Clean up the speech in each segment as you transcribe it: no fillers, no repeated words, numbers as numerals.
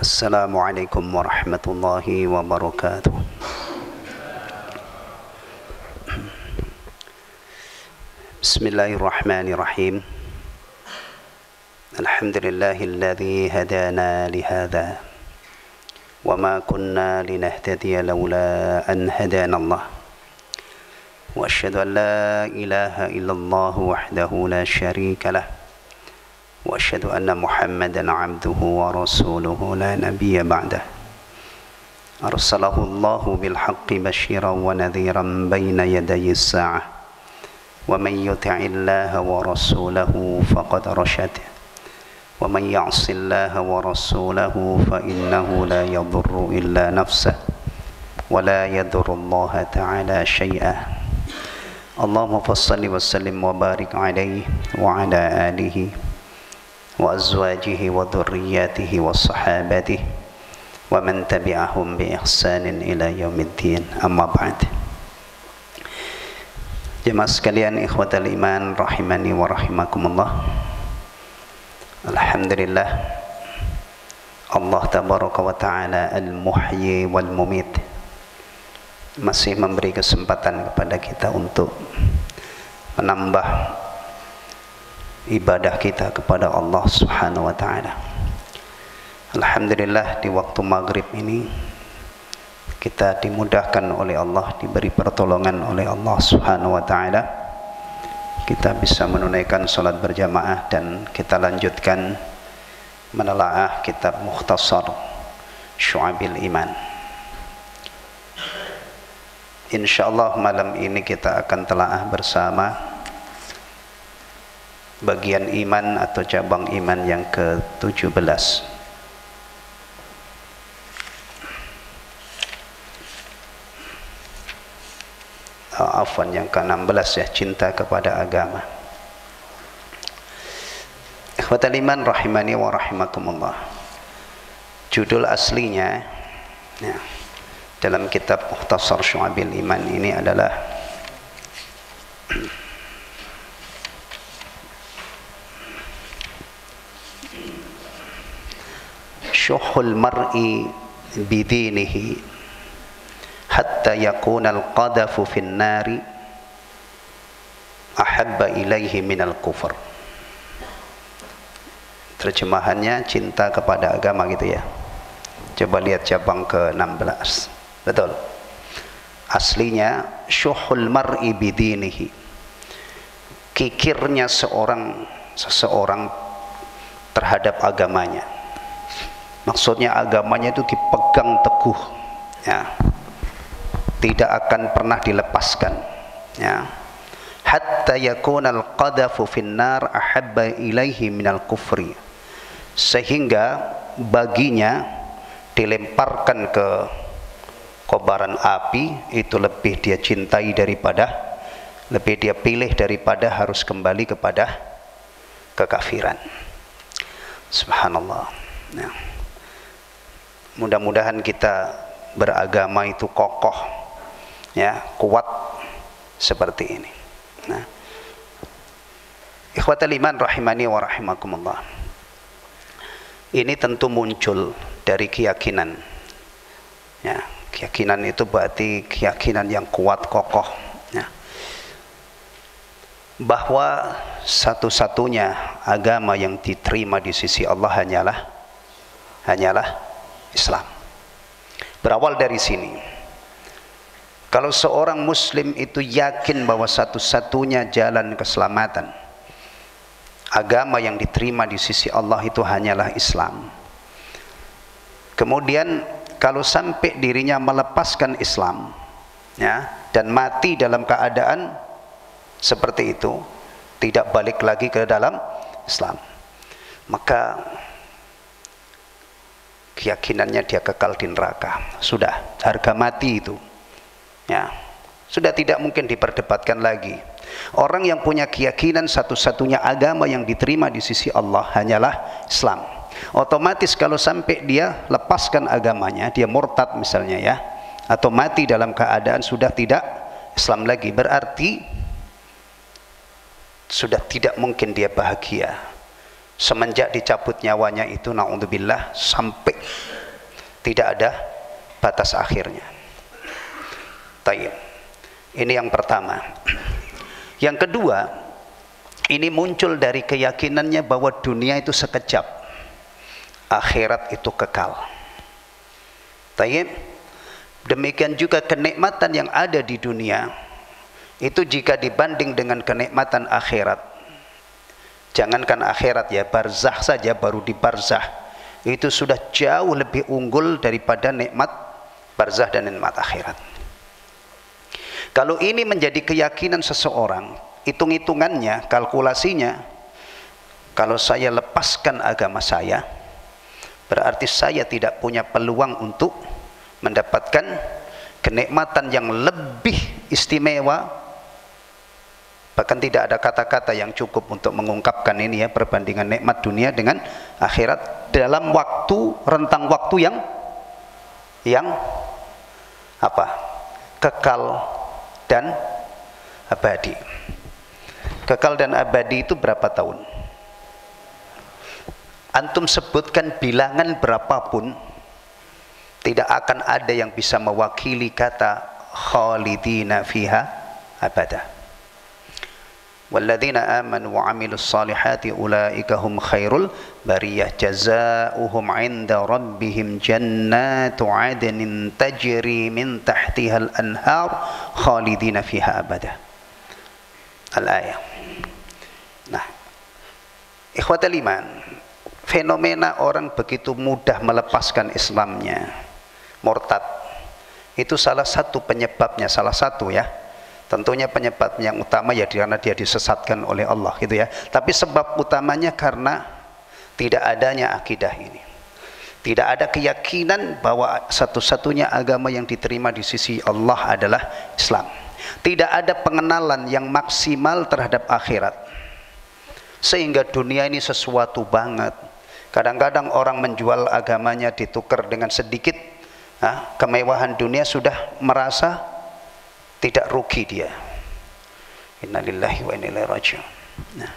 Assalamualaikum warahmatullahi wabarakatuh. Bismillahirrahmanirrahim. Alhamdulillahilladzi hadana lihadza wa ma kunna linahtadiya laula an hadana Allah. Wa asyhadu an la ilaha illallah wahdahu la syarika lah. Wa asyhadu anna Muhammadan 'abduhu wa rasuluhu la nabiyya ba'dah. Arsalahu Allahu bil haqqi basyiran wa nadhiran baina yaday as-sa'ah. Wa man yuti'illaha wa rasulahu faqad rasyad. Wa man ya'sillaha wa rasulahu fa innahu la yadurru illa nafsah wa la yadurru Allah ta'ala syai'an. Allahumma fassalli wa sallim wa barik alaihi wa ala alihi wa azwajihi wa dhurriyyatihi wa sahabatihi wa man tabi'ahum bi ihsanin ila yaumiddin. Amma ba'd. Jemaah sekalian, ikhwatal iman rahimani wa rahimakumullah. Alhamdulillah, Allah tabaraka wa ta'ala al-muhyi wal mumit masih memberi kesempatan kepada kita untuk menambah ibadah kita kepada Allah Subhanahu wa ta'ala. Alhamdulillah, di waktu maghrib ini kita dimudahkan oleh Allah, diberi pertolongan oleh Allah Subhanahu wa ta'ala. Kita bisa menunaikan salat berjamaah dan kita lanjutkan menelaah kitab Mukhtasar Syu'abil Iman. Insyaallah malam ini kita akan telaah bersama bagian iman atau cabang iman yang ke-17. Afwan, yang ke-16 ya, cinta kepada agama. Ikhwatal iman rahimani wa rahimakumullah. Judul aslinya ya, dalam kitab Mukhtasar Syu'abil Iman ini adalah syuhul mar'i bidinihi hatta yakuna al-qadafu fin nari ahabba ilaihi minal kufur. Terjemahannya cinta kepada agama gitu ya. Coba lihat cabang ke-16. Betul. Aslinya syuhul mar'i bidinihi, kikirnya seseorang terhadap agamanya. Maksudnya agamanya itu dipegang teguh ya, tidak akan pernah dilepaskan ya. Hatta yakunal qadafu finnar ahabba ilaihi minal kufri, sehingga baginya dilemparkan ke kobaran api itu lebih dia cintai daripada, lebih dia pilih daripada harus kembali kepada kekafiran. Subhanallah ya. Mudah-mudahan kita beragama itu kokoh ya, kuat seperti ini. Nah, ikhwatal iman rahimani wa rahimakumullah. Ini tentu muncul dari keyakinan. Ya, keyakinan itu berarti keyakinan yang kuat, kokoh ya, bahwa satu-satunya agama yang diterima di sisi Allah hanyalah Islam. Berawal dari sini. Kalau seorang muslim itu yakin bahwa satu-satunya jalan keselamatan, agama yang diterima di sisi Allah itu hanyalah Islam. Kemudian kalau sampai dirinya melepaskan Islam ya, dan mati dalam keadaan seperti itu, tidak balik lagi ke dalam Islam, maka keyakinannya dia kekal di neraka. Sudah, harga mati itu ya, sudah tidak mungkin diperdebatkan lagi. Orang yang punya keyakinan satu-satunya agama yang diterima di sisi Allah hanyalah Islam, otomatis kalau sampai dia lepaskan agamanya, dia murtad misalnya ya, atau mati dalam keadaan sudah tidak Islam lagi, berarti sudah tidak mungkin dia bahagia semenjak dicabut nyawanya itu, naudzubillah, sampai tidak ada batas akhirnya. Taib. Ini yang pertama. Yang kedua, ini muncul dari keyakinannya bahwa dunia itu sekejap, akhirat itu kekal. Taib. Demikian juga kenikmatan yang ada di dunia itu jika dibanding dengan kenikmatan akhirat, jangankan akhirat ya, barzah saja, baru di barzah itu sudah jauh lebih unggul daripada nikmat barzah dan nikmat akhirat. Kalau ini menjadi keyakinan seseorang, hitung-hitungannya, kalkulasinya, kalau saya lepaskan agama saya, berarti saya tidak punya peluang untuk mendapatkan kenikmatan yang lebih istimewa. Bahkan tidak ada kata-kata yang cukup untuk mengungkapkan ini ya, perbandingan nikmat dunia dengan akhirat dalam waktu, rentang waktu yang apa? Kekal dan abadi. Kekal dan abadi itu berapa tahun? Antum sebutkan bilangan berapapun, tidak akan ada yang bisa mewakili kata khalidina fiha abada. Walladzina amanu wa amilus salihati ulaika hum khairul bariyah jazaohum 'inda rabbihim jannatu 'adnin tajri min tahtihal anhar khalidina fiha abada. Al-ayah. Nah, ikhwatal iman, fenomena orang begitu mudah melepaskan Islamnya, murtad, itu salah satu penyebabnya, salah satu ya. Tentunya penyebab yang utama ya karena dia disesatkan oleh Allah gitu ya. Tapi sebab utamanya karena tidak adanya akidah ini. Tidak ada keyakinan bahwa satu-satunya agama yang diterima di sisi Allah adalah Islam. Tidak ada pengenalan yang maksimal terhadap akhirat. Sehingga dunia ini sesuatu banget. Kadang-kadang orang menjual agamanya ditukar dengan sedikit kemewahan dunia, sudah merasa tidak rugi dia. Innalillahi wa inna ilaihi raji'un. Nah,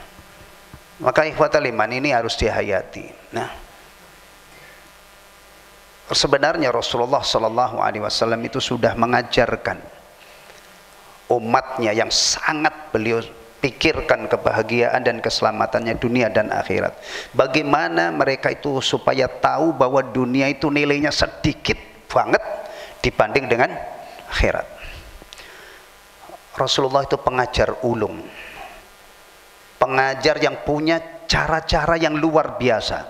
maka ikhwatal iman ini harus dihayati. Nah, sebenarnya Rasulullah Sallallahu Alaihi Wasallam itu sudah mengajarkan umatnya yang sangat beliau pikirkan kebahagiaan dan keselamatannya dunia dan akhirat. Bagaimana mereka itu supaya tahu bahwa dunia itu nilainya sedikit banget dibanding dengan akhirat. Rasulullah itu pengajar ulung, pengajar yang punya cara-cara yang luar biasa.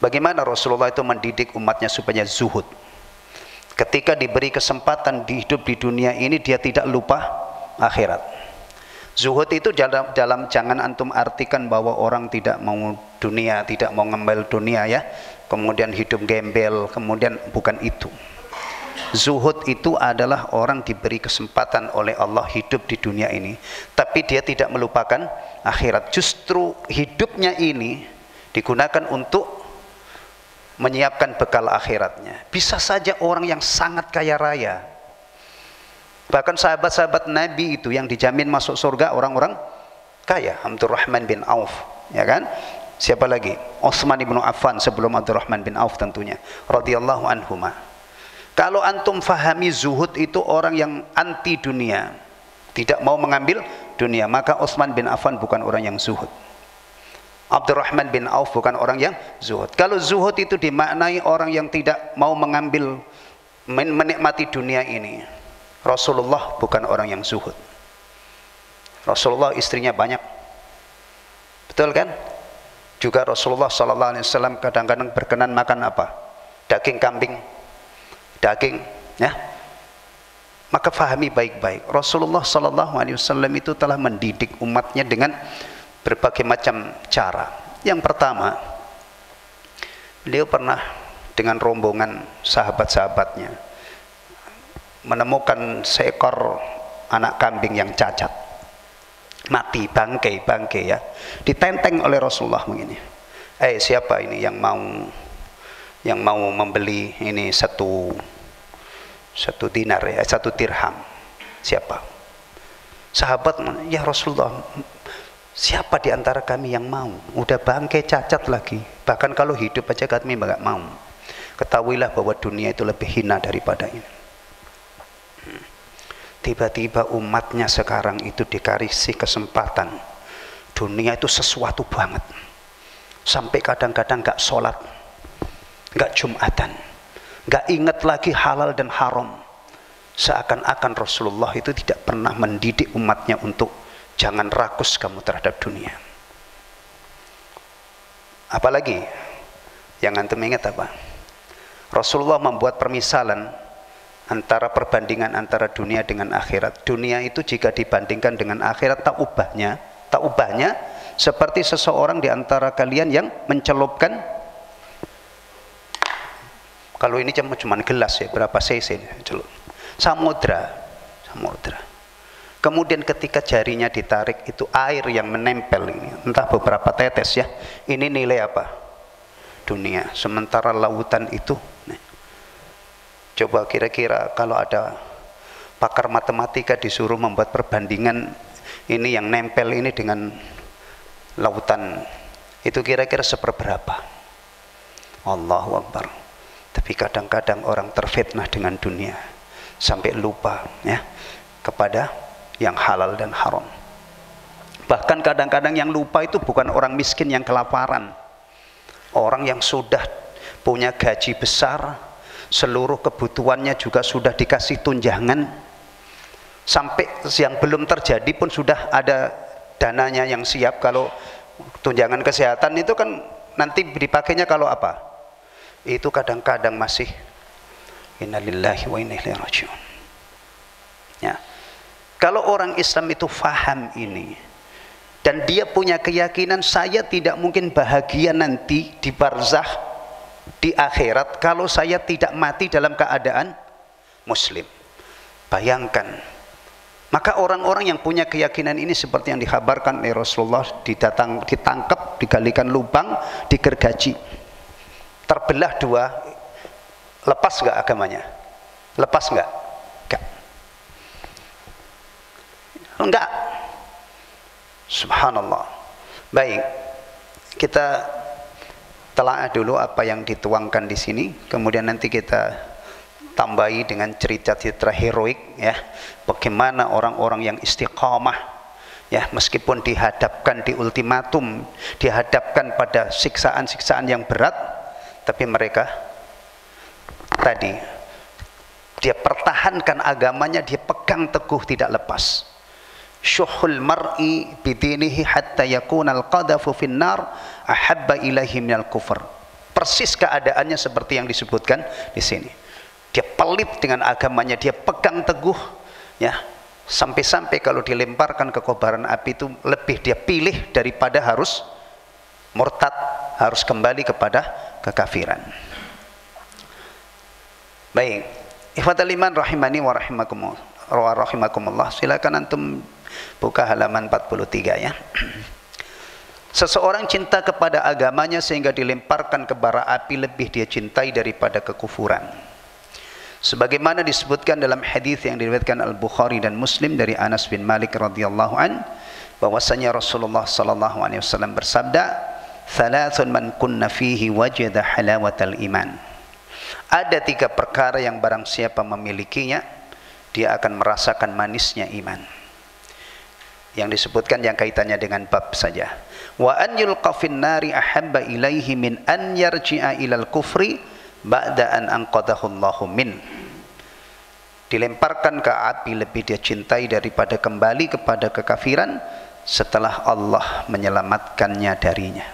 Bagaimana Rasulullah itu mendidik umatnya supaya zuhud. Ketika diberi kesempatan di hidup di dunia ini, dia tidak lupa akhirat. Zuhud itu dalam jangan antum artikan bahwa orang tidak mau dunia, tidak mau ngembel dunia ya, kemudian hidup gembel, kemudian bukan itu. Zuhud itu adalah orang diberi kesempatan oleh Allah hidup di dunia ini, tapi dia tidak melupakan akhirat. Justru hidupnya ini digunakan untuk menyiapkan bekal akhiratnya. Bisa saja orang yang sangat kaya raya, bahkan sahabat-sahabat Nabi itu yang dijamin masuk surga orang-orang kaya. Abdurrahman bin Auf, ya kan? Siapa lagi? Utsman bin Affan sebelum Abdurrahman bin Auf tentunya, radhiyallahu anhuma. Kalau antum fahami zuhud itu orang yang anti dunia, tidak mau mengambil dunia, maka Utsman bin Affan bukan orang yang zuhud. Abdurrahman bin Auf bukan orang yang zuhud. Kalau zuhud itu dimaknai orang yang tidak mau mengambil, menikmati dunia ini, Rasulullah bukan orang yang zuhud. Rasulullah istrinya banyak, betul kan? Juga Rasulullah SAW kadang-kadang berkenan makan apa? Daging kambing, daging, ya. Maka fahami baik-baik, Rasulullah SAW itu telah mendidik umatnya dengan berbagai macam cara. Yang pertama, beliau pernah dengan rombongan sahabat-sahabatnya menemukan seekor anak kambing yang cacat, mati, bangkai ya, ditenteng oleh Rasulullah begini, siapa ini yang mau membeli ini satu dinar ya, 1 dirham? Siapa? Sahabat, ya Rasulullah, Siapa di antara kami yang mau? Udah bangkai cacat lagi. Bahkan kalau hidup aja kami nggak mau. Ketahuilah bahwa dunia itu lebih hina daripada ini. Tiba-tiba umatnya sekarang itu dikasih kesempatan. Dunia itu sesuatu banget. Sampai kadang-kadang nggak sholat, nggak jumatan, nggak ingat lagi halal dan haram. Seakan-akan Rasulullah itu tidak pernah mendidik umatnya untuk jangan rakus kamu terhadap dunia. Apalagi yang antum ingat apa? Rasulullah membuat permisalan antara perbandingan antara dunia dengan akhirat. Dunia itu jika dibandingkan dengan akhirat tak ubahnya seperti seseorang di antara kalian yang mencelupkan, kalau ini cuma gelas ya, berapa cc celup, samudra. Kemudian ketika jarinya ditarik, itu air yang menempel ini, entah beberapa tetes ya, ini nilai apa? Dunia. Sementara lautan itu, coba kira-kira kalau ada pakar matematika disuruh membuat perbandingan ini yang nempel ini dengan lautan, itu kira-kira seperberapa? Allahu Akbar. Tapi kadang-kadang orang terfitnah dengan dunia sampai lupa ya kepada yang halal dan haram. Bahkan kadang-kadang yang lupa itu bukan orang miskin yang kelaparan, orang yang sudah punya gaji besar, seluruh kebutuhannya juga sudah dikasih tunjangan, sampai yang belum terjadi pun sudah ada dananya yang siap. Kalau tunjangan kesehatan itu kan nanti dipakainya kalau apa? Itu kadang-kadang masih innalillahi wa inna ilaihi raji'un. Ya. Kalau orang Islam itu faham ini dan dia punya keyakinan saya tidak mungkin bahagia nanti di barzakh, di akhirat kalau saya tidak mati dalam keadaan muslim. Bayangkan. Maka orang-orang yang punya keyakinan ini seperti yang dikhabarkan oleh Rasulullah, ditangkap, digalikan lubang, digergaji, terbelah dua, lepas nggak agamanya? Lepas nggak? Enggak. Subhanallah. Baik, kita telaah dulu apa yang dituangkan di sini, kemudian nanti kita tambahi dengan cerita-cerita heroik ya, bagaimana orang-orang yang istiqamah ya, meskipun dihadapkan di ultimatum, dihadapkan pada siksaan-siksaan yang berat, tapi mereka tadi dia pertahankan agamanya, dia pegang teguh tidak lepas. Syuhul mar'i bidinihi hatta yakunal qadafu finnar ahabba ilaihi minal kufr. Persis keadaannya seperti yang disebutkan di sini. Dia pelit dengan agamanya, dia pegang teguh ya, sampai-sampai kalau dilemparkan ke kobaran api itu lebih dia pilih daripada harus murtad, harus kembali kepada kekafiran. Baik, ikhwatal iman rahimani wa rahimakumullah, silakan antum buka halaman 43 ya. Seseorang cinta kepada agamanya sehingga dilemparkan ke bara api lebih dia cintai daripada kekufuran. Sebagaimana disebutkan dalam hadis yang diriwayatkan Al-Bukhari dan Muslim dari Anas bin Malik radhiyallahu an, bahwasanya Rasulullah sallallahu alaihi wasallam bersabda, "Thalathun man kunna fihi wajada halawatal iman." Ada 3 perkara yang barang siapa memilikinya, dia akan merasakan manisnya iman. Yang disebutkan yang kaitannya dengan bab saja. Wa an yulqa fin nari ahabba ilaihi min an yarji'a ilal kufri ba'da an anqadahu Allahu min. Dilemparkan ke api lebih dia cintai daripada kembali kepada kekafiran setelah Allah menyelamatkannya darinya.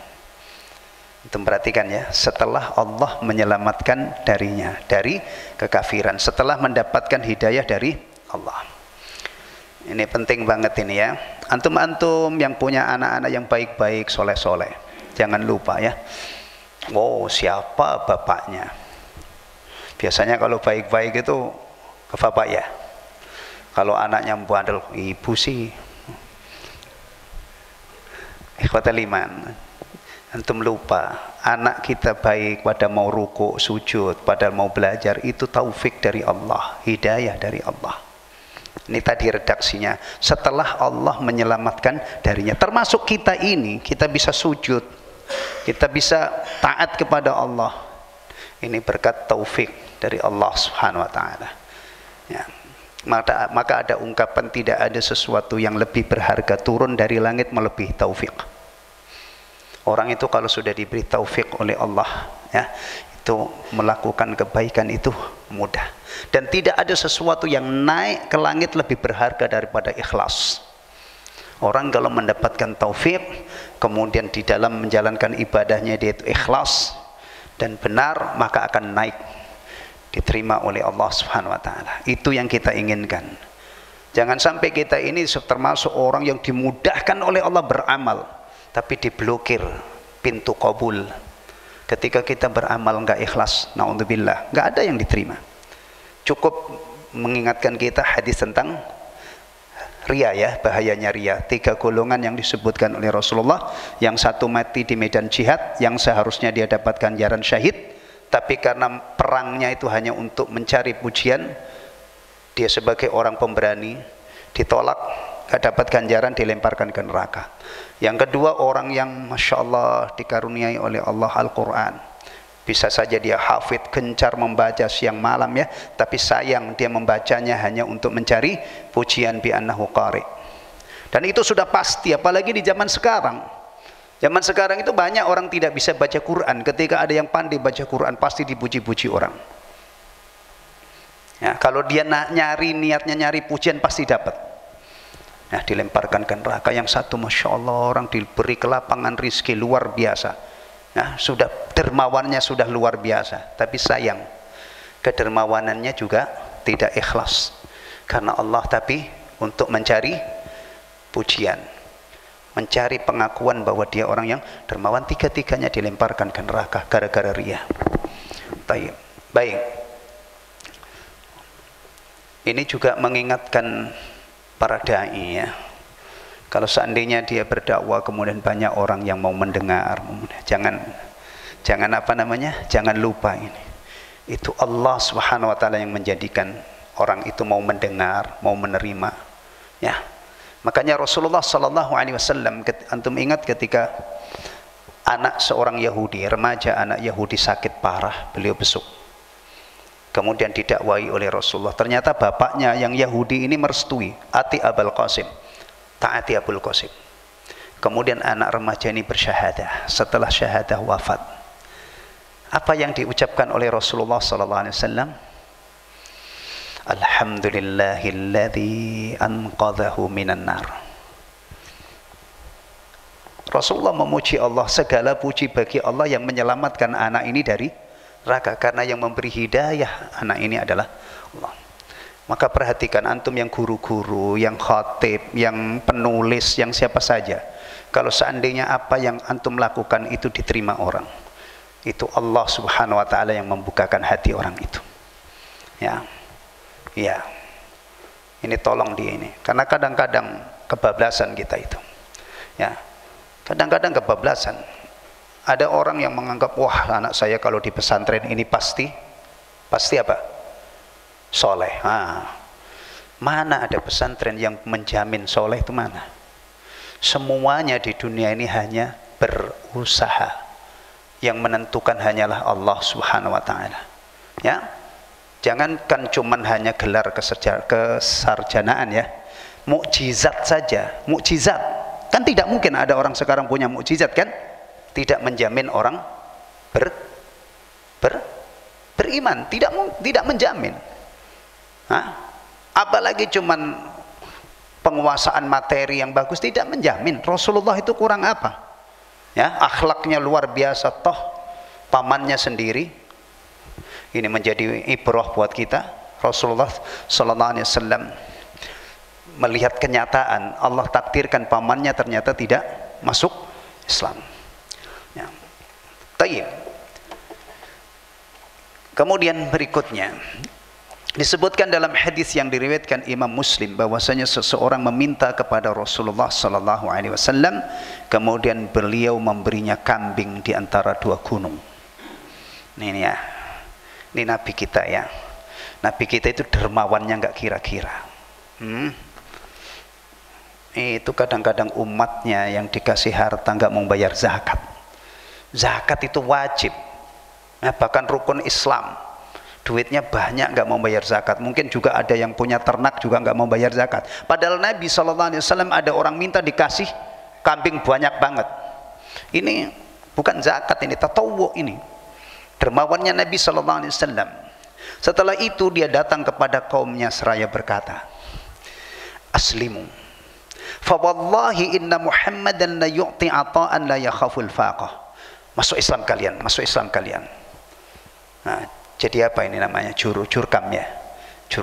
Itu perhatikan ya, setelah Allah menyelamatkan darinya dari kekafiran, setelah mendapatkan hidayah dari Allah. Ini penting banget ini ya. Antum-antum yang punya anak-anak yang baik-baik, soleh-soleh, jangan lupa ya. Oh, siapa bapaknya? Biasanya kalau baik-baik itu ke bapak ya. Kalau anaknya bandel, ibu sih. Ikhwatal iman, antum lupa, anak kita baik pada mau rukuk, sujud, pada mau belajar, itu taufik dari Allah, hidayah dari Allah. Ini tadi redaksinya. Setelah Allah menyelamatkan darinya. Termasuk kita ini, kita bisa sujud, kita bisa taat kepada Allah. Ini berkat taufik dari Allah Subhanahu wa taala. Ya. Maka ada ungkapan, tidak ada sesuatu yang lebih berharga turun dari langit melebihi taufik. Orang itu kalau sudah diberi taufik oleh Allah, ya, itu melakukan kebaikan itu mudah. Dan tidak ada sesuatu yang naik ke langit lebih berharga daripada ikhlas. Orang kalau mendapatkan taufik, kemudian di dalam menjalankan ibadahnya dia itu ikhlas dan benar, maka akan naik, diterima oleh Allah Subhanahu wa taala. Itu yang kita inginkan. Jangan sampai kita ini termasuk orang yang dimudahkan oleh Allah beramal, tapi diblokir pintu qabul. Ketika kita beramal enggak ikhlas, naudzubillah, enggak ada yang diterima. Cukup mengingatkan kita hadis tentang ria, ya, bahayanya ria. 3 golongan yang disebutkan oleh Rasulullah. Yang satu mati di medan jihad, yang seharusnya dia dapat ganjaran syahid, tapi karena perangnya itu hanya untuk mencari pujian, dia sebagai orang pemberani ditolak, gak dapat ganjaran, dilemparkan ke neraka. Yang kedua, orang yang Masya Allah dikaruniai oleh Allah Al-Quran, bisa saja dia hafid, gencar membaca siang malam, ya, tapi sayang dia membacanya hanya untuk mencari pujian bi annahu qari. Dan itu sudah pasti, apalagi di zaman sekarang. Zaman sekarang itu banyak orang tidak bisa baca Quran. Ketika ada yang pandai baca Quran, pasti dipuji-puji orang. Ya, kalau dia niatnya nyari pujian, pasti dapat. Nah, dilemparkan ke neraka. Yang satu Masya Allah, orang diberi kelapangan rizki luar biasa. Nah, sudah dermawannya sudah luar biasa, tapi sayang kedermawanannya juga tidak ikhlas karena Allah, tapi untuk mencari pujian, mencari pengakuan bahwa dia orang yang dermawan. Tiga-tiganya dilemparkan ke neraka gara-gara riya. Baik. Ini juga mengingatkan para dai, ya. Kalau seandainya dia berdakwah kemudian banyak orang yang mau mendengar, jangan jangan lupa ini. Itu Allah Subhanahu wa taala yang menjadikan orang itu mau mendengar, mau menerima. Ya. Makanya Rasulullah sallallahu alaihi wasallam, antum ingat ketika anak seorang Yahudi, remaja anak Yahudi sakit parah, beliau besuk. Kemudian didakwai oleh Rasulullah. Ternyata bapaknya yang Yahudi ini merestui, ati Abul Qasim. Taati Abul Qasim. Kemudian anak remaja ini bersyahadah. Setelah syahadah wafat, apa yang diucapkan oleh Rasulullah sallallahu alaihi wasallam? Alhamdulillahilladzi anqadhahu minan nar. Rasulullah memuji Allah, segala puji bagi Allah yang menyelamatkan anak ini dari neraka, karena yang memberi hidayah anak ini adalah Allah. Maka perhatikan antum yang guru-guru, yang khatib, yang penulis, yang siapa saja. Kalau seandainya apa yang antum lakukan itu diterima orang, itu Allah Subhanahu wa taala yang membukakan hati orang itu. Ya. Ya. Ini tolong di ini. Karena kadang-kadang kebablasan kita itu. Ya. Kadang-kadang kebablasan. Ada orang yang menganggap, wah, anak saya kalau di pesantren ini pasti apa? Soleh. Mana ada pesantren yang menjamin soleh itu mana? Semuanya di dunia ini hanya berusaha. Yang menentukan hanyalah Allah Subhanahu wa taala. Ya. Jangankan cuman hanya gelar kesarjanaan, ya. Mukjizat saja, mukjizat. Kan tidak mungkin ada orang sekarang punya mukjizat, kan? Tidak menjamin orang beriman, tidak menjamin. Apalagi cuman penguasaan materi yang bagus, tidak menjamin. Rasulullah itu kurang apa? Ya, akhlaknya luar biasa, toh pamannya sendiri. Ini menjadi ibrah buat kita. Rasulullah sallallahu alaihi wasallam melihat kenyataan, Allah takdirkan pamannya ternyata tidak masuk Islam. Ya. Tayyib. Kemudian berikutnya disebutkan dalam hadis yang diriwayatkan Imam Muslim bahwasanya seseorang meminta kepada Rasulullah sallallahu alaihi wasallam, kemudian beliau memberinya kambing di antara 2 gunung. Ini ya. Ini Nabi kita, ya. Nabi kita itu dermawannya nggak kira-kira. Itu kadang-kadang umatnya yang dikasih harta nggak mau bayar zakat. Zakat itu wajib, bahkan rukun Islam. Duitnya banyak nggak mau bayar zakat. Mungkin juga ada yang punya ternak juga nggak mau bayar zakat. Padahal Nabi SAW ada orang minta dikasih kambing banyak banget. Ini bukan zakat, ini tatawwu, ini dermawannya Nabi SAW. Setelah itu dia datang kepada kaumnya seraya berkata, aslimu fa wallahi inna Muhammadan la yu'ti ata'an la yakhaful faqah. Masuk Islam kalian, masuk Islam kalian. Nah, jadi apa ini namanya? Juru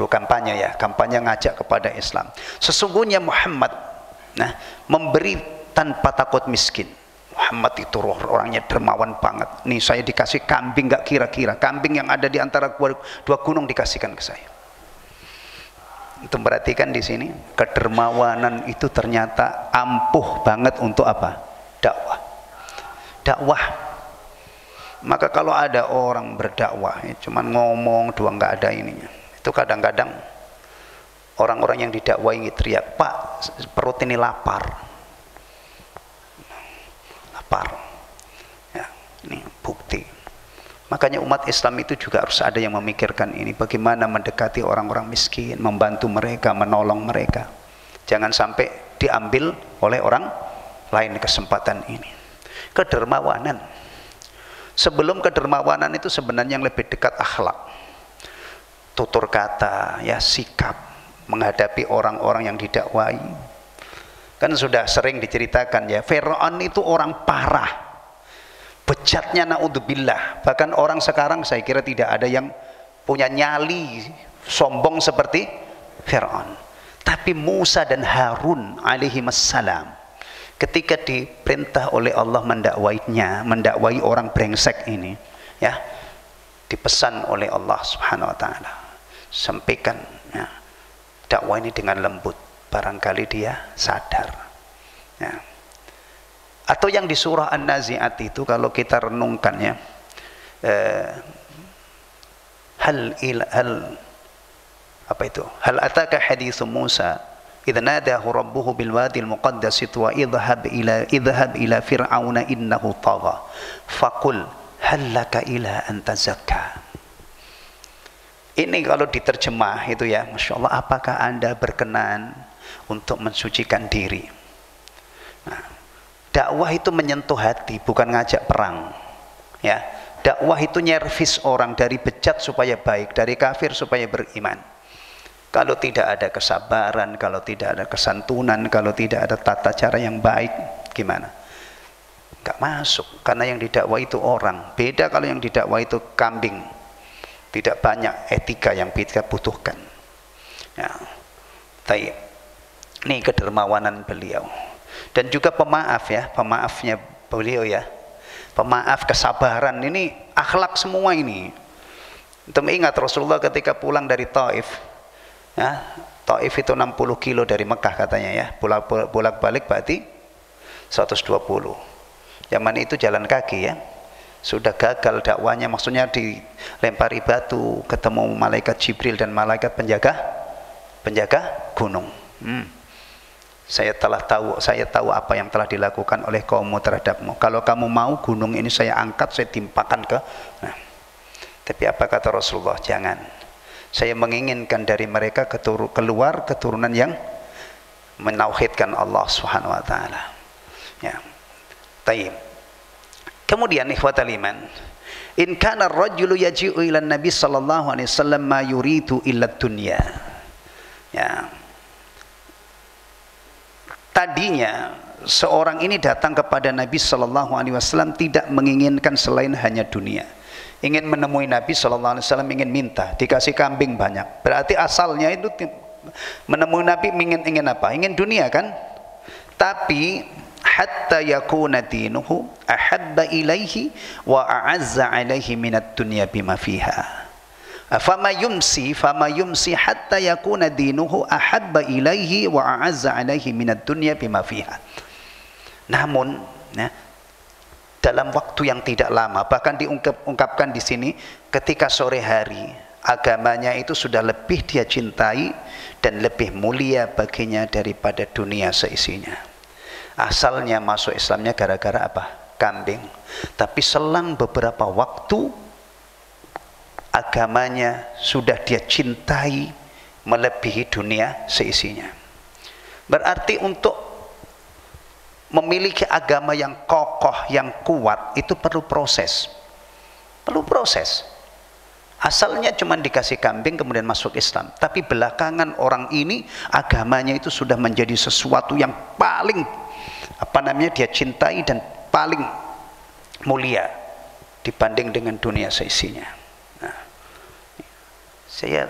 kampanye ya, kampanye ngajak kepada Islam. Sesungguhnya Muhammad memberi tanpa takut miskin. Muhammad itu orangnya dermawan banget. Nih saya dikasih kambing nggak kira-kira, kambing yang ada di antara dua gunung dikasihkan ke saya. Itu perhatikan di sini, kedermawanan itu ternyata ampuh banget untuk apa? Dakwah. Maka kalau ada orang berdakwah cuman ngomong doang nggak ada ininya, itu kadang-kadang orang-orang yang didakwai teriak, Pak perut ini lapar ya, ini bukti. Makanya umat Islam itu juga harus ada yang memikirkan ini, bagaimana mendekati orang-orang miskin, membantu mereka, menolong mereka. Jangan sampai diambil oleh orang lain kesempatan ini. Kedermawanan. Sebelum kedermawanan itu sebenarnya yang lebih dekat akhlak, tutur kata, ya sikap menghadapi orang-orang yang didakwai. Kan sudah sering diceritakan ya, Fir'aun itu orang parah, bejatnya naudzubillah. Bahkan orang sekarang saya kira tidak ada yang punya nyali sombong seperti Fir'aun. Tapi Musa dan Harun alaihimassalam ketika diperintah oleh Allah mendakwai orang brengsek ini, ya, dipesan oleh Allah Subhanahu wa taala, sampaikan ya, dakwah ini dengan lembut, barangkali dia sadar. Ya. Atau yang di surah An-Nazi'at itu kalau kita renungkan ya, hal ataka haditsu Musa idza nadahu rabbuhu bil wadi al muqaddas wa idhhab ila fir'auna innahu tagha faqul hal laka ila an tazakka. Ini kalau diterjemah itu ya, Masya Allah, apakah Anda berkenan untuk mensucikan diri? Nah, dakwah itu menyentuh hati, bukan ngajak perang ya. Dakwah itu nyervis orang dari bejat supaya baik, dari kafir supaya beriman. Kalau tidak ada kesabaran, kalau tidak ada kesantunan, kalau tidak ada tata cara yang baik, gimana? Gak masuk, karena yang didakwa itu orang. Beda kalau yang didakwa itu kambing, tidak banyak etika yang kita butuhkan ya. Ini kedermawanan beliau. Dan juga pemaaf ya, pemaafnya beliau ya, pemaaf, kesabaran, ini akhlak semua ini. Untuk ingat Rasulullah ketika pulang dari Taif ya, Taif itu 60 kilo dari Mekah katanya ya, bolak-balik berarti 120. Zaman itu jalan kaki ya, sudah gagal dakwanya, maksudnya dilempari batu, ketemu malaikat Jibril dan malaikat penjaga gunung. Saya tahu apa yang telah dilakukan oleh kaummu terhadapmu. Kalau kamu mau gunung ini saya angkat, saya timpakan ke. Nah, tapi apa kata Rasulullah? Jangan. Saya menginginkan dari mereka keluar keturunan yang menauhidkan Allah Subhanahu wa taala. Ya. Taib. Kemudian ikhwatal iman, in kana ar-rajulu yaji'u ila Nabi sallallahu alaihi wasallam ma yuridu illa dunya. Ya. Tadinya seorang ini datang kepada Nabi sallallahu alaihi wasallam tidak menginginkan selain hanya dunia. Ingin menemui Nabi sallallahu alaihi wasallam, ingin minta dikasih kambing banyak. Berarti asalnya itu menemui Nabi ingin apa? Ingin dunia kan? Tapi hatta yakuna dinuhu ahabba ilaihi wa a'azza alaihi minat dunya bima fiha. Fama yumsi hatta yakuna dinuhu ahabba ilaihi wa a'azza alaihi minat dunya bima fiha. Namun ya, dalam waktu yang tidak lama, bahkan diungkapkan di sini ketika sore hari agamanya itu sudah lebih dia cintai dan lebih mulia baginya daripada dunia seisinya. Asalnya masuk Islamnya gara-gara apa? Kambing. Tapi selang beberapa waktu agamanya sudah dia cintai melebihi dunia seisinya. Berarti untuk memiliki agama yang kokoh, yang kuat, itu perlu proses. Perlu proses. Asalnya cuma dikasih kambing kemudian masuk Islam, tapi belakangan orang ini agamanya itu sudah menjadi sesuatu yang paling dia cintai dan paling mulia dibanding dengan dunia seisinya. Nah,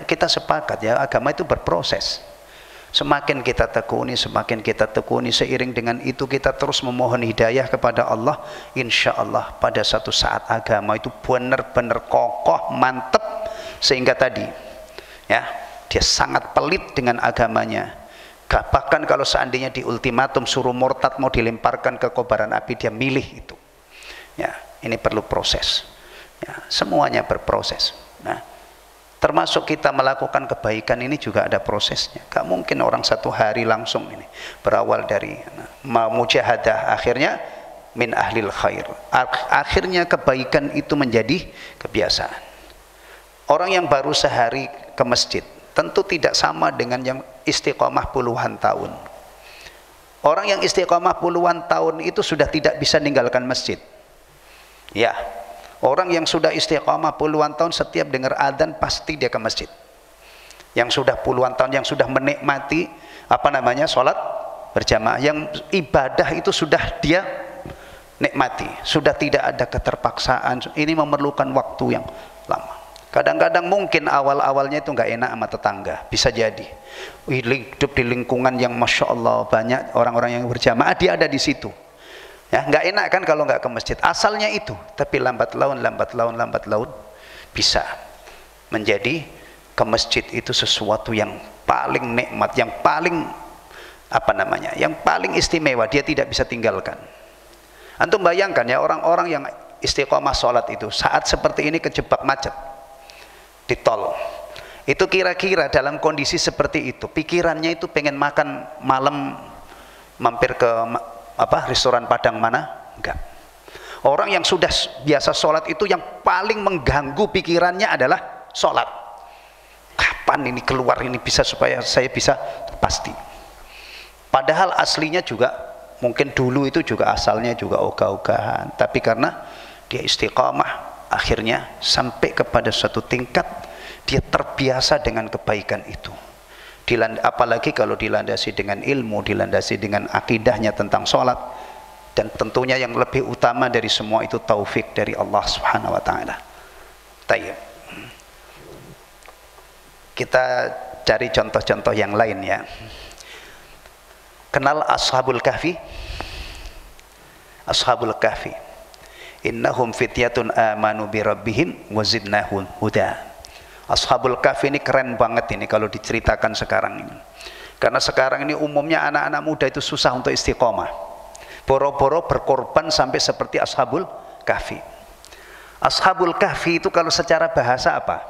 kita sepakat ya, agama itu berproses. Semakin kita tekuni, seiring dengan itu kita terus memohon hidayah kepada Allah. Insya Allah pada satu saat agama itu benar-benar kokoh, mantep, sehingga tadi ya, dia sangat pelit dengan agamanya. Bahkan kalau seandainya di ultimatum suruh murtad, mau dilemparkan ke kobaran api, dia milih itu. Ya, ini perlu proses. Ya, semuanya berproses. Nah, termasuk kita melakukan kebaikan ini juga ada prosesnya. Gak mungkin orang satu hari langsung ini. Berawal dari mujahadah, akhirnya min ahlil khair. Akhirnya kebaikan itu menjadi kebiasaan. Orang yang baru sehari ke masjid tentu tidak sama dengan yang istiqomah puluhan tahun. Orang yang istiqomah puluhan tahun itu sudah tidak bisa meninggalkan masjid. Ya, orang yang sudah istiqamah puluhan tahun setiap dengar adzan pasti dia ke masjid. Yang sudah puluhan tahun, yang sudah menikmati sholat berjamaah, yang ibadah itu sudah dia nikmati, sudah tidak ada keterpaksaan. Ini memerlukan waktu yang lama. Kadang-kadang mungkin awal-awalnya itu nggak enak sama tetangga, bisa jadi. Hidup di lingkungan yang masya Allah banyak orang-orang yang berjamaah, dia ada di situ. Ya, nggak enak kan kalau nggak ke masjid. Asalnya itu, tapi lambat laun bisa menjadi ke masjid itu sesuatu yang paling nikmat, yang paling yang paling istimewa, dia tidak bisa tinggalkan. Antum bayangkan ya, orang-orang yang istiqomah sholat itu saat seperti ini kejebak macet di tol, itu kira-kira dalam kondisi seperti itu pikirannya itu pengen makan malam, mampir ke restoran Padang mana? Enggak. Orang yang sudah biasa sholat itu yang paling mengganggu pikirannya adalah sholat. Kapan ini keluar ini bisa, supaya saya bisa pasti. Padahal aslinya juga mungkin dulu itu juga asalnya juga ogah-ogahan, tapi karena dia istiqamah akhirnya sampai kepada suatu tingkat dia terbiasa dengan kebaikan itu. Apalagi kalau dilandasi dengan ilmu, dilandasi dengan akidahnya tentang sholat, dan tentunya yang lebih utama dari semua itu taufik dari Allah Subhanahu wa taala. Tayyib. Kita cari contoh-contoh yang lain ya. Kenal Ashabul Kahfi? Ashabul Kahfi. Innahum fityatun amanu bi rabbihim wa zidnahum huda. Ashabul Kahfi ini keren banget ini kalau diceritakan sekarang ini. Karena sekarang ini umumnya anak-anak muda itu susah untuk istiqomah. Boro-boro berkorban sampai seperti Ashabul Kahfi. Ashabul Kahfi itu kalau secara bahasa apa?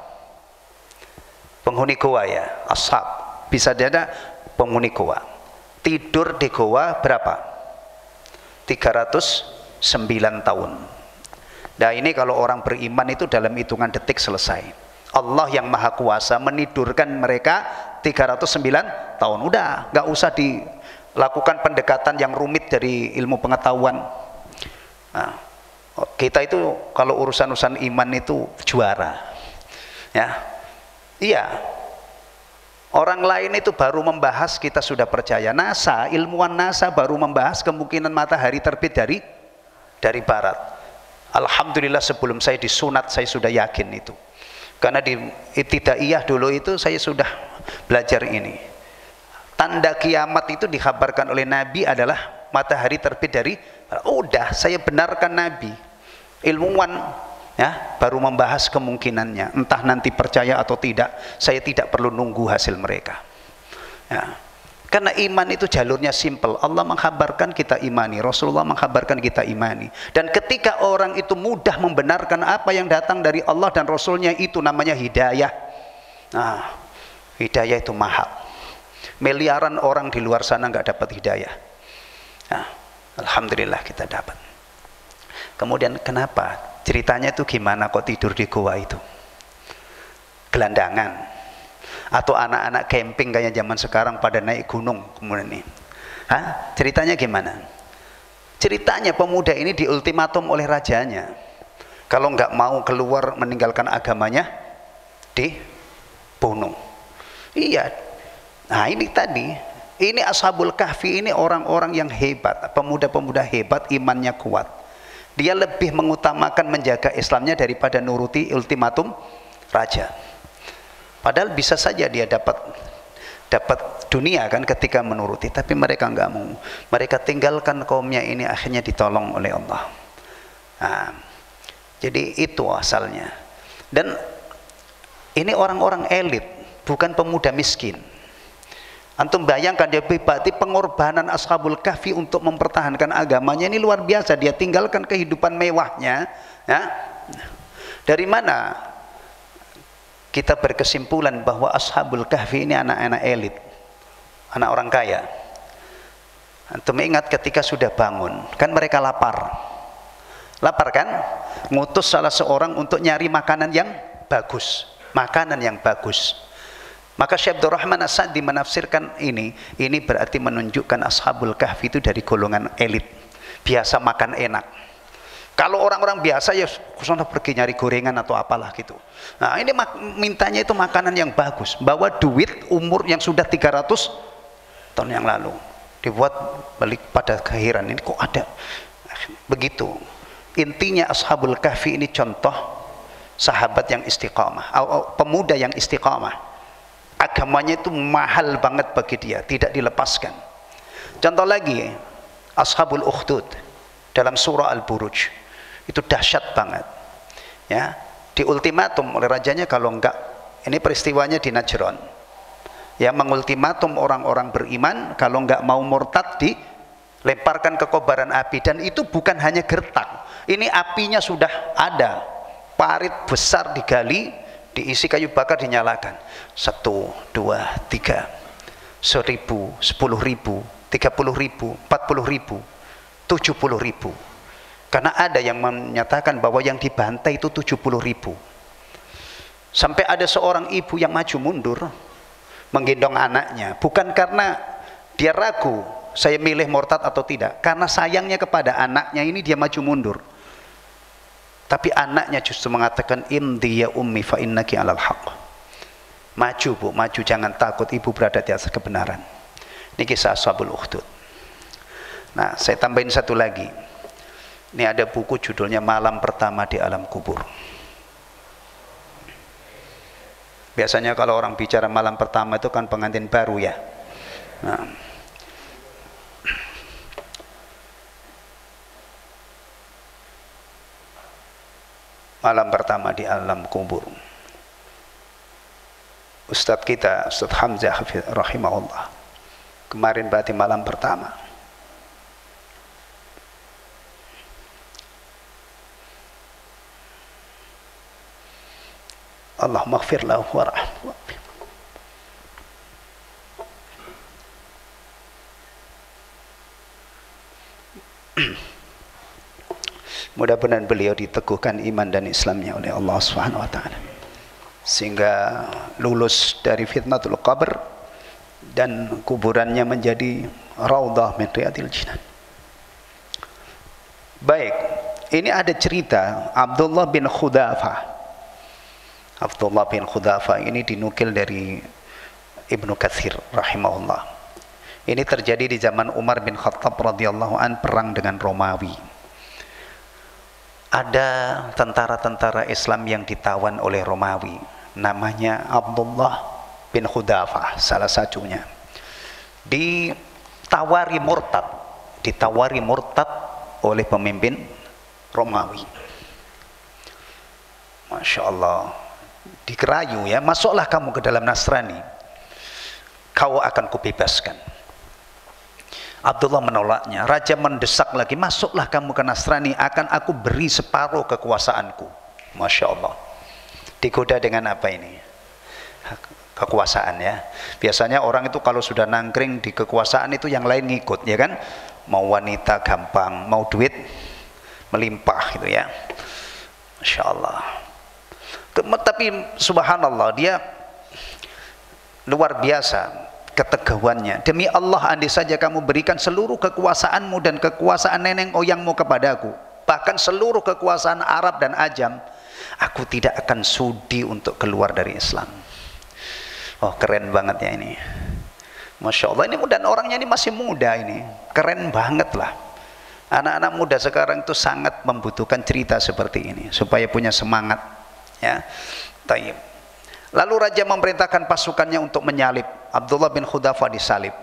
Penghuni goa ya, ashab. Bisa ada penghuni goa. Tidur di goa berapa? 309 tahun. Nah ini kalau orang beriman itu dalam hitungan detik selesai. Allah yang maha kuasa menidurkan mereka 309 tahun. Udah, nggak usah dilakukan pendekatan yang rumit dari ilmu pengetahuan. Nah, kita itu kalau urusan-urusan iman itu juara. Ya, iya. Orang lain itu baru membahas, kita sudah percaya. NASA, ilmuwan NASA baru membahas kemungkinan matahari terbit dari barat. Alhamdulillah sebelum saya disunat saya sudah yakin itu. Karena di ibtidaiyah dulu itu saya sudah belajar ini. Tanda kiamat itu dikabarkan oleh Nabi adalah matahari terbit dari barat. Udah, saya benarkan Nabi. Ilmuwan ya baru membahas kemungkinannya. Entah nanti percaya atau tidak, saya tidak perlu nunggu hasil mereka. Ya. Karena iman itu jalurnya simple. Allah mengkabarkan kita imani, Rasulullah mengkabarkan kita imani. Dan ketika orang itu mudah membenarkan apa yang datang dari Allah dan Rasulnya, itu namanya hidayah. Nah, hidayah itu mahal. Miliaran orang di luar sana nggak dapat hidayah. Nah, alhamdulillah kita dapat. Kemudian kenapa? Ceritanya itu gimana kok tidur di goa itu? Gelandangan? Atau anak-anak camping kayak zaman sekarang pada naik gunung kemudian ini? Hah? Ceritanya gimana? Ceritanya pemuda ini diultimatum oleh rajanya. Kalau nggak mau keluar meninggalkan agamanya, dibunuh. Iya. Nah ini tadi, ini Ashabul Kahfi, ini orang-orang yang hebat, pemuda-pemuda hebat, imannya kuat. Dia lebih mengutamakan menjaga Islamnya daripada nuruti ultimatum raja. Padahal bisa saja dia dapat dunia kan ketika menuruti, tapi mereka nggak mau. Mereka tinggalkan kaumnya ini, akhirnya ditolong oleh Allah. Nah, jadi itu asalnya. Dan ini orang-orang elit, bukan pemuda miskin. Antum bayangkan, dia berarti pengorbanan Ashabul Kahfi untuk mempertahankan agamanya ini luar biasa. Dia tinggalkan kehidupan mewahnya, ya. Dari mana kita berkesimpulan bahwa Ashabul Kahfi ini anak-anak elit, anak orang kaya? Antum ingat ketika sudah bangun, kan mereka lapar kan? Ngutus salah seorang untuk nyari makanan yang bagus, Maka Syekh Abdul Rahman As-Sa'di menafsirkan ini berarti menunjukkan Ashabul Kahfi itu dari golongan elit, biasa makan enak. Kalau orang-orang biasa ya kusana pergi nyari gorengan atau apalah gitu. Nah ini mintanya itu makanan yang bagus. Bawa duit umur yang sudah 300 tahun yang lalu, dibuat balik pada keheran, ini kok ada begitu. Intinya Ashabul Kahfi ini contoh sahabat yang istiqamah, pemuda yang istiqamah. Agamanya itu mahal banget bagi dia, tidak dilepaskan. Contoh lagi, Ashabul Ukhdud dalam surah Al-Buruj itu dahsyat banget, ya. Diultimatum oleh rajanya, kalau enggak, ini peristiwanya di Najran, ya, mengultimatum orang-orang beriman kalau enggak mau murtad dilemparkan ke kobaran api. Dan itu bukan hanya gertak, ini apinya sudah ada, parit besar digali, diisi kayu bakar, dinyalakan. 1, 2, 3, 1000, 10.000, 30.000, 40.000, 70.000. Karena ada yang menyatakan bahwa yang dibantai itu 70.000. Sampai ada seorang ibu yang maju mundur menggendong anaknya, bukan karena dia ragu saya milih murtad atau tidak, karena sayangnya kepada anaknya ini dia maju mundur. Tapi anaknya justru mengatakan, imdi ya ummi fa innaki alal haq. Maju bu, maju, jangan takut, ibu berada di atas kebenaran. Ini kisah Ashabul Ukhdud. Nah, saya tambahin satu lagi. Ini ada buku judulnya Malam Pertama di Alam Kubur. Biasanya kalau orang bicara malam pertama itu kan pengantin baru, ya. Nah, malam pertama di alam kubur. Ustadz kita, Ustadz Hamzah Hafidh rahimahullah, kemarin berarti malam pertama. Allahumma ighfir lahu warhamhu. Mudah-mudahan beliau diteguhkan iman dan Islamnya oleh Allah Subhanahu wa taala, sehingga lulus dari fitnatul qabr dan kuburannya menjadi raudhah min riyadil jinan. Baik, ini ada cerita Abdullah bin Khudafah. Abdullah bin Khudafah ini dinukil dari Ibnu Katsir rahimahullah. Ini terjadi di zaman Umar bin Khattab radhiyallahu an, perang dengan Romawi. Ada tentara-tentara Islam yang ditawan oleh Romawi, namanya Abdullah bin Khudafah salah satunya. Ditawari murtad oleh pemimpin Romawi. Masya Allah, dikerayu, ya, masuklah kamu ke dalam Nasrani, kau akan kubebaskan. Abdullah menolaknya. Raja mendesak lagi, masuklah kamu ke Nasrani, akan aku beri separuh kekuasaanku. Masya Allah. Digoda dengan apa ini? kekuasaan ya. Biasanya orang itu kalau sudah nangkring di kekuasaan itu yang lain ngikut ya kan. Mau wanita gampang, mau duit melimpah gitu ya. Masya Allah. Tapi subhanallah dia luar biasa ketegawannya. Demi Allah, andai saja kamu berikan seluruh kekuasaanmu dan kekuasaan nenek moyangmu kepadaku, bahkan seluruh kekuasaan Arab dan Ajam, aku tidak akan sudi untuk keluar dari Islam. Oh, keren banget ya ini. Masya Allah, ini dan orangnya ini masih muda ini. Keren banget lah. Anak-anak muda sekarang itu sangat membutuhkan cerita seperti ini supaya punya semangat ya. Taib. Lalu raja memerintahkan pasukannya untuk menyalib. Abdullah bin Khudafa disalib.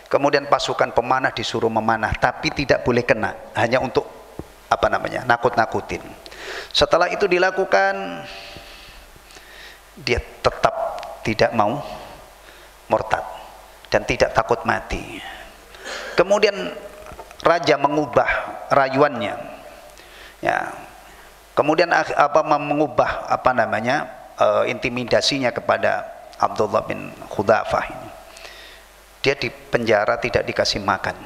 Kemudian pasukan pemanah disuruh memanah, tapi tidak boleh kena, hanya untuk apa namanya, nakut-nakutin. Setelah itu dilakukan, dia tetap tidak mau murtad dan tidak takut mati. Kemudian raja mengubah rayuannya ya. Kemudian mengubah apa namanya, intimidasinya kepada Abdullah bin Khudafah ini. Dia dipenjara, tidak dikasih makan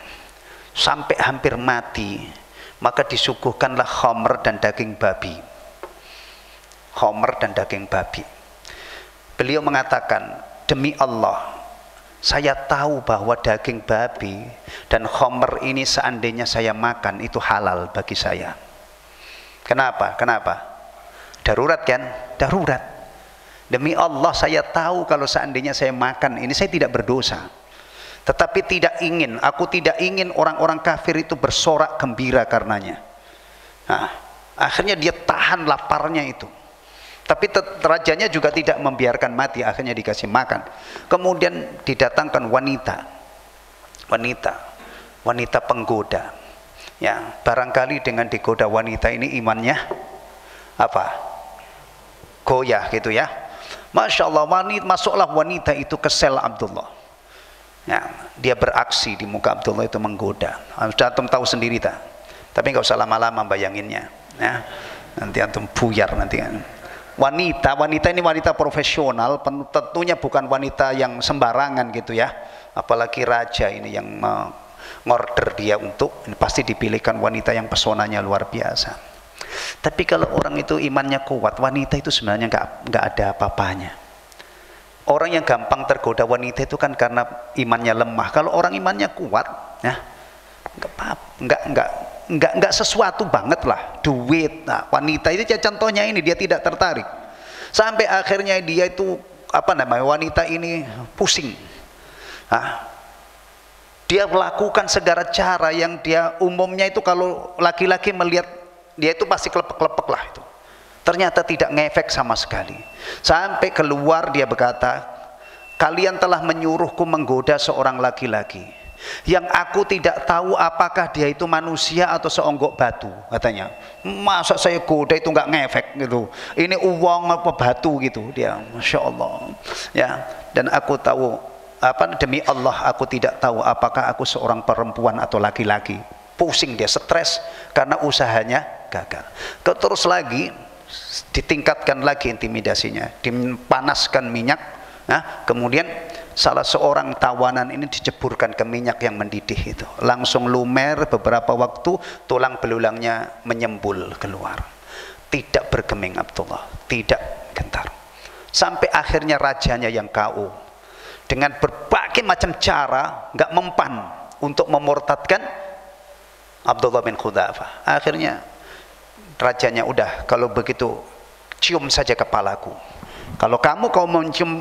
sampai hampir mati. Maka disuguhkanlah khamr dan daging babi. Khamr dan daging babi. Beliau mengatakan, demi Allah, saya tahu bahwa daging babi dan khamr ini seandainya saya makan itu halal bagi saya. Kenapa? Kenapa? Darurat kan? Darurat. Demi Allah, saya tahu kalau seandainya saya makan ini saya tidak berdosa. Tetapi aku tidak ingin orang-orang kafir itu bersorak gembira karenanya. Nah, akhirnya dia tahan laparnya itu. Tapi rajanya juga tidak membiarkan mati, akhirnya dikasih makan. Kemudian didatangkan wanita penggoda. Ya, barangkali dengan digoda wanita ini imannya apa? Goyah gitu ya. Masya Allah, masuklah wanita itu ke sel Abdullah. Ya, dia beraksi di muka Abdullah itu menggoda. Antum tahu sendiri tak? Tapi nggak usah lama-lama bayanginnya. Ya, nanti antum buyar nanti kan. Wanita ini wanita profesional, tentunya bukan wanita yang sembarangan gitu ya. Apalagi raja ini yang ngorder dia untuk, ini pasti dipilihkan wanita yang pesonanya luar biasa. Tapi kalau orang itu imannya kuat, wanita itu sebenarnya nggak ada apa-apanya. Orang yang gampang tergoda wanita itu kan karena imannya lemah. Kalau orang imannya kuat, ya nggak sesuatu banget lah. Duit, nah, wanita itu contohnya ini, dia tidak tertarik. Sampai akhirnya dia itu apa namanya, wanita ini pusing. Nah, dia melakukan segala cara yang dia umumnya itu kalau laki-laki melihat dia itu pasti kelepek-kelepek lah itu. Ternyata tidak ngefek sama sekali. Sampai keluar dia berkata, kalian telah menyuruhku menggoda seorang laki-laki yang aku tidak tahu apakah dia itu manusia atau seonggok batu, katanya. Masa saya goda itu nggak ngefek gitu, ini uang apa batu gitu dia. Masya Allah ya. Dan aku tahu apa, demi Allah aku tidak tahu apakah aku seorang perempuan atau laki-laki. Pusing dia, stres karena usahanya gagal. Terus lagi ditingkatkan lagi intimidasinya, dipanaskan minyak. Nah, kemudian salah seorang tawanan ini diceburkan ke minyak yang mendidih itu, langsung lumer beberapa waktu, tulang belulangnya menyembul keluar, tidak bergeming Abdullah, tidak gentar. Sampai akhirnya rajanya yang KO dengan berbagai macam cara, nggak mempan untuk memurtadkan Abdullah bin Khudafa. Akhirnya rajanya, udah kalau begitu cium saja kepalaku. Kalau kamu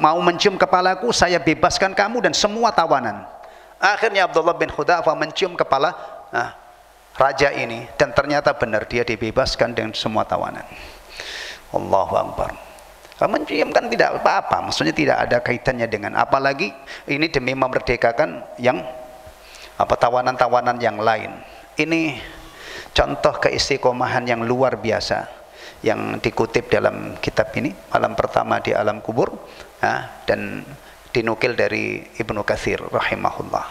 mau mencium kepalaku, saya bebaskan kamu dan semua tawanan. Akhirnya Abdullah bin Khudafa mencium kepala raja ini, dan ternyata benar dia dibebaskan dengan semua tawanan. Allahu Akbar. Mencium kan tidak apa-apa, maksudnya tidak ada kaitannya dengan, apalagi ini demi memerdekakan yang apa, tawanan-tawanan yang lain. Ini contoh keistiqomahan yang luar biasa yang dikutip dalam kitab ini, Malam Pertama di Alam Kubur, dan dinukil dari Ibnu Katsir rahimahullah.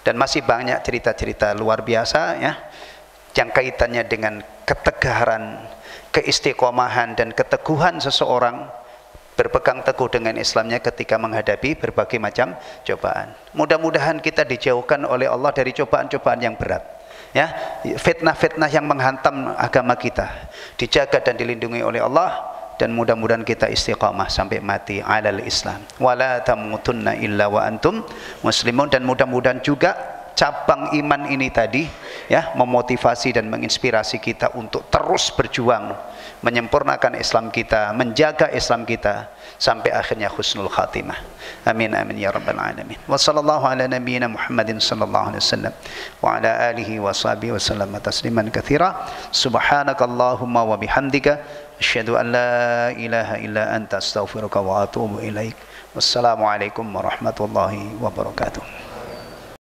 Dan masih banyak cerita-cerita luar biasa ya, yang kaitannya dengan ketegaran, keistiqomahan dan keteguhan seseorang berpegang teguh dengan Islamnya ketika menghadapi berbagai macam cobaan. Mudah-mudahan kita dijauhkan oleh Allah dari cobaan-cobaan yang berat, ya, fitnah-fitnah yang menghantam agama kita dijaga dan dilindungi oleh Allah, dan mudah-mudahan kita istiqamah sampai mati alal Islam. Wala tamutunna illa wa antum muslimun. Dan mudah-mudahan juga cabang iman ini tadi, ya, memotivasi dan menginspirasi kita untuk terus berjuang menyempurnakan Islam kita, menjaga Islam kita sampai akhirnya husnul khatimah. Amin amin ya rabbal alamin. Wa sallallahu ala nabiyyina Muhammadin sallallahu alaihi wasallam wa ala alihi wa sahbihi wa sallama tasliman katsira. Subhanakallahumma wa bihamdika asyhadu an la ilaha illa anta astaghfiruka wa atubu ilaik. Wassalamu alaikum warahmatullahi wabarakatuh.